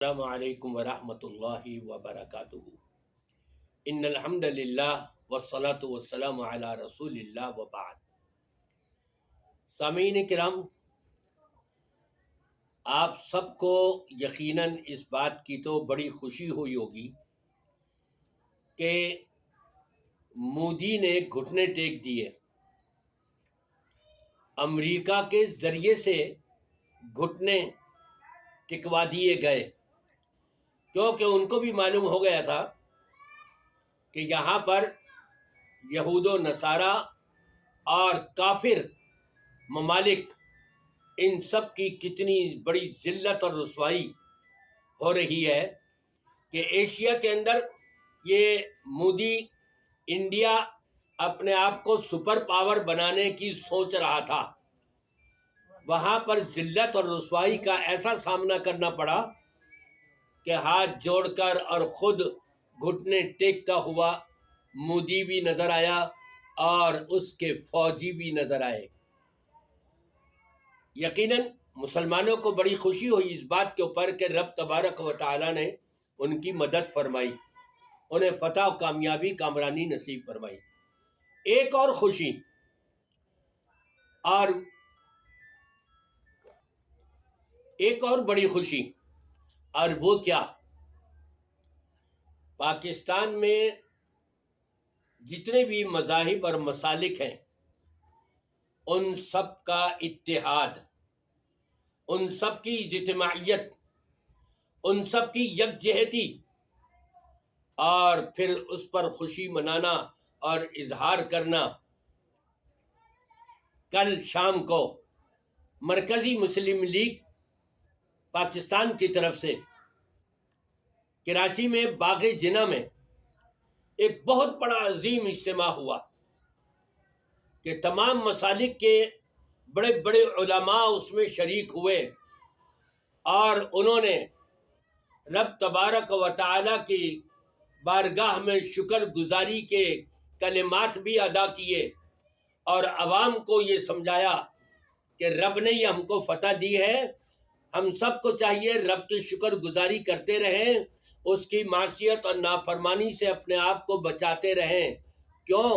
السلام علیکم ورحمۃ اللہ وبرکاتہ۔ ان الحمد للہ والصلاة والسلام علی رسول اللہ وبعد۔ سامعین کرام، آپ سب کو یقیناً اس بات کی تو بڑی خوشی ہوئی ہوگی کہ مودی نے گھٹنے ٹیک دیے، امریکہ کے ذریعے سے گھٹنے ٹکوا دیے گئے، کیونکہ ان کو بھی معلوم ہو گیا تھا کہ یہاں پر یہود و نصارہ اور کافر ممالک ان سب کی کتنی بڑی ذلت اور رسوائی ہو رہی ہے کہ ایشیا کے اندر یہ مودی انڈیا اپنے آپ کو سپر پاور بنانے کی سوچ رہا تھا، وہاں پر ذلت اور رسوائی کا ایسا سامنا کرنا پڑا کہ ہاتھ جوڑ کر اور خود گھٹنے ٹیکتا ہوا مودی بھی نظر آیا اور اس کے فوجی بھی نظر آئے۔ یقیناً مسلمانوں کو بڑی خوشی ہوئی اس بات کے اوپر کہ رب تبارک و تعالی نے ان کی مدد فرمائی، انہیں فتح و کامیابی کامرانی نصیب فرمائی۔ ایک اور خوشی اور ایک اور بڑی خوشی، اور وہ کیا، پاکستان میں جتنے بھی مذاہب اور مسالک ہیں ان سب کا اتحاد، ان سب کی اجتماعیت، ان سب کی یکجہتی، اور پھر اس پر خوشی منانا اور اظہار کرنا۔ کل شام کو مرکزی مسلم لیگ پاکستان کی طرف سے کراچی میں باغ جناح میں ایک بہت بڑا عظیم اجتماع ہوا کہ تمام مسالک کے بڑے بڑے علماء اس میں شریک ہوئے، اور انہوں نے رب تبارک و تعالی کی بارگاہ میں شکر گزاری کے کلمات بھی ادا کیے اور عوام کو یہ سمجھایا کہ رب نے یہ ہم کو فتح دی ہے، ہم سب کو چاہیے رب کی شکر گزاری کرتے رہیں، اس کی معصیت اور نافرمانی سے اپنے آپ کو بچاتے رہیں۔ کیوں؟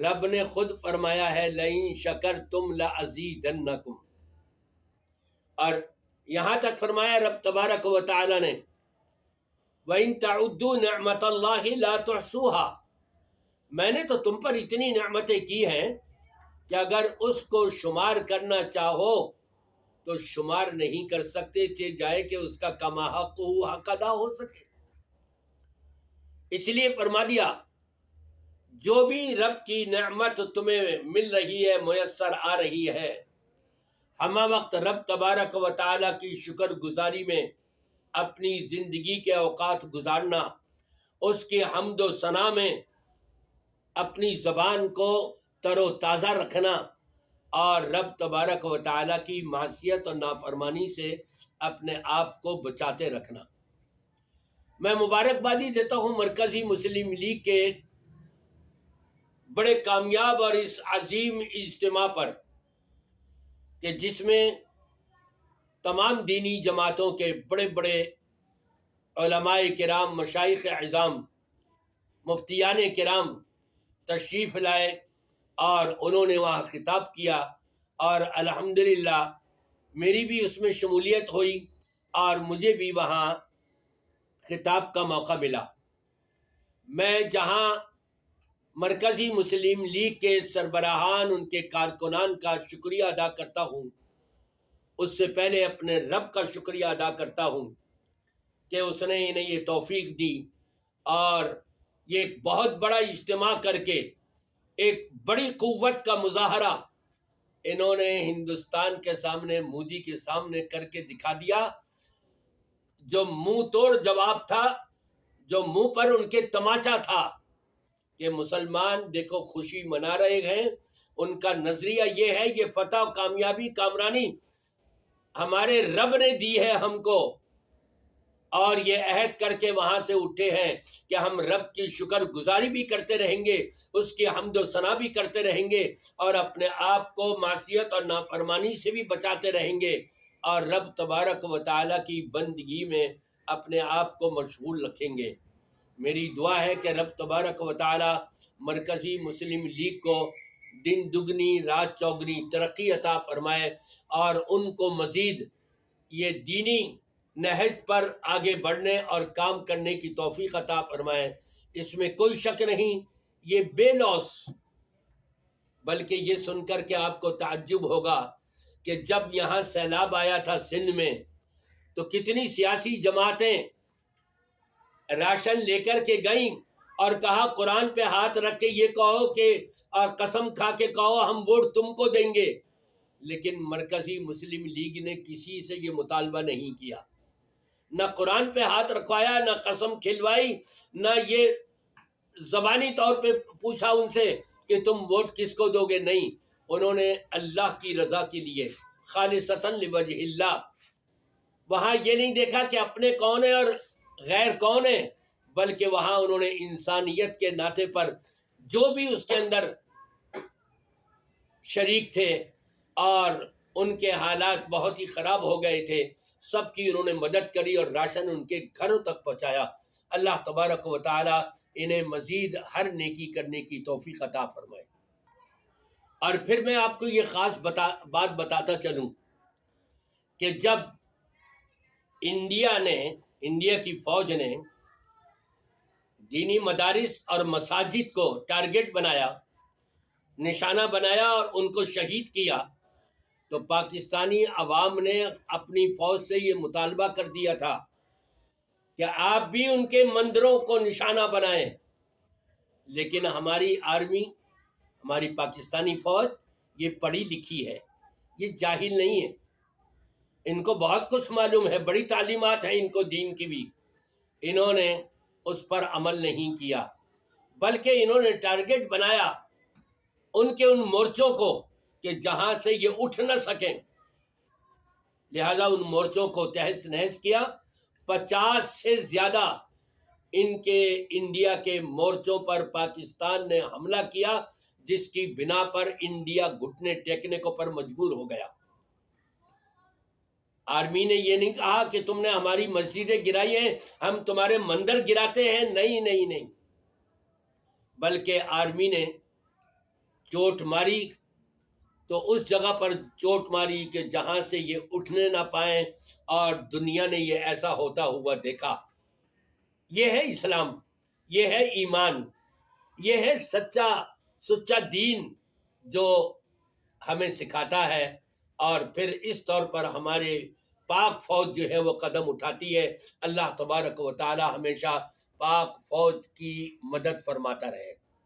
رب نے خود فرمایا ہے لَإِن شَكَرْتُمْ لَأَزِيدَنَّكُمْ، اور یہاں تک فرمایا رب تبارک و تعالی نے وَإِن تَعُدُّوا نِعْمَةَ اللَّهِ لَا تُحْصُوهَا، میں نے تو تم پر اتنی نعمتیں کی ہیں کہ اگر اس کو شمار کرنا چاہو تو شمار نہیں کر سکتے، چاہے جائے کہ اس کا کما حق حق ادا ہو سکے۔ اس لیے فرما دیا جو بھی رب کی نعمت تمہیں مل رہی ہے، میسر آ رہی ہے، ہمہ وقت رب تبارک و تعالیٰ کی شکر گزاری میں اپنی زندگی کے اوقات گزارنا، اس کی حمد و ثنا میں اپنی زبان کو تر و تازہ رکھنا، اور رب تبارک و تعالیٰ کی معصیت اور نافرمانی سے اپنے آپ کو بچاتے رکھنا۔ میں مبارکبادی دیتا ہوں مرکزی مسلم لیگ کے بڑے کامیاب اور اس عظیم اجتماع پر کہ جس میں تمام دینی جماعتوں کے بڑے بڑے علماء کرام، مشائخ اعظام، مفتیان کرام تشریف لائے اور انہوں نے وہاں خطاب کیا، اور الحمدللہ میری بھی اس میں شمولیت ہوئی اور مجھے بھی وہاں خطاب کا موقع ملا۔ میں جہاں مرکزی مسلم لیگ کے سربراہان، ان کے کارکنان کا شکریہ ادا کرتا ہوں، اس سے پہلے اپنے رب کا شکریہ ادا کرتا ہوں کہ اس نے انہیں یہ توفیق دی اور یہ ایک بہت بڑا اجتماع کر کے ایک بڑی قوت کا مظاہرہ انہوں نے ہندوستان کے سامنے، مودی کے سامنے کر کے دکھا دیا، جو منہ توڑ جواب تھا، جو منہ پر ان کے تماچا تھا کہ مسلمان دیکھو خوشی منا رہے ہیں، ان کا نظریہ یہ ہے یہ فتح و کامیابی کامرانی ہمارے رب نے دی ہے ہم کو، اور یہ عہد کر کے وہاں سے اٹھے ہیں کہ ہم رب کی شکر گزاری بھی کرتے رہیں گے، اس کی حمد و ثنا بھی کرتے رہیں گے، اور اپنے آپ کو معصیت اور نافرمانی سے بھی بچاتے رہیں گے۔ اور رب تبارک و تعالیٰ کی بندگی میں اپنے آپ کو مشغول رکھیں گے۔ میری دعا ہے کہ رب تبارک و تعالیٰ مرکزی مسلم لیگ کو دن دگنی رات چوگنی ترقی عطا فرمائے اور ان کو مزید یہ دینی نہج پر آگے بڑھنے اور کام کرنے کی توفیق عطا فرمائے۔ اس میں کوئی شک نہیں، یہ بے لوث، بلکہ یہ سن کر کے آپ کو تعجب ہوگا کہ جب یہاں سیلاب آیا تھا سندھ میں تو کتنی سیاسی جماعتیں راشن لے کر کے گئیں اور کہا قرآن پہ ہاتھ رکھ کے یہ کہو کہ اور قسم کھا کے کہو ہم ووٹ تم کو دیں گے، لیکن مرکزی مسلم لیگ نے کسی سے یہ مطالبہ نہیں کیا، نہ قرآن پہ ہاتھ رکھوایا، نہ قسم کھلوائی، نہ یہ زبانی طور پہ پوچھا ان سے کہ تم ووٹ کس کو دو گے۔ نہیں، انہوں نے اللہ کی رضا کے لیے خالصتاً لوجہ اللہ، وہاں یہ نہیں دیکھا کہ اپنے کون ہیں اور غیر کون ہیں، بلکہ وہاں انہوں نے انسانیت کے ناطے پر جو بھی اس کے اندر شریک تھے اور ان کے حالات بہت ہی خراب ہو گئے تھے، سب کی انہوں نے مدد کری اور راشن ان کے گھروں تک پہنچایا۔ اللہ تبارک و تعالی انہیں مزید ہر نیکی کرنے کی توفیق عطا فرمائے۔ اور پھر میں آپ کو یہ خاص بات بتاتا چلوں کہ جب انڈیا کی فوج نے دینی مدارس اور مساجد کو ٹارگٹ بنایا، نشانہ بنایا اور ان کو شہید کیا، تو پاکستانی عوام نے اپنی فوج سے یہ مطالبہ کر دیا تھا کہ آپ بھی ان کے مندروں کو نشانہ بنائیں، لیکن ہماری آرمی، ہماری پاکستانی فوج یہ پڑھی لکھی ہے، یہ جاہل نہیں ہے، ان کو بہت کچھ معلوم ہے، بڑی تعلیمات ہیں ان کو دین کی بھی، انہوں نے اس پر عمل نہیں کیا، بلکہ انہوں نے ٹارگٹ بنایا ان کے ان مورچوں کو کہ جہاں سے یہ اٹھ نہ سکیں، لہذا ان مورچوں کو تہس نہس کیا۔ 50 سے زیادہ ان کے انڈیا کے مورچوں پر پاکستان نے حملہ کیا، جس کی بنا پر انڈیا گھٹنے ٹیکنے کو پر مجبور ہو گیا۔ آرمی نے یہ نہیں کہا کہ تم نے ہماری مسجدیں گرائی ہیں، ہم تمہارے مندر گراتے ہیں، نہیں نہیں نہیں، بلکہ آرمی نے چوٹ ماری تو اس جگہ پر چوٹ ماری کہ جہاں سے یہ اٹھنے نہ پائیں، اور دنیا نے یہ ایسا ہوتا ہوا دیکھا۔ یہ ہے اسلام، یہ ہے ایمان، یہ ہے سچا دین جو ہمیں سکھاتا ہے، اور پھر اس طور پر ہمارے پاک فوج جو ہے وہ قدم اٹھاتی ہے۔ اللہ تبارک و تعالی ہمیشہ پاک فوج کی مدد فرماتا رہے۔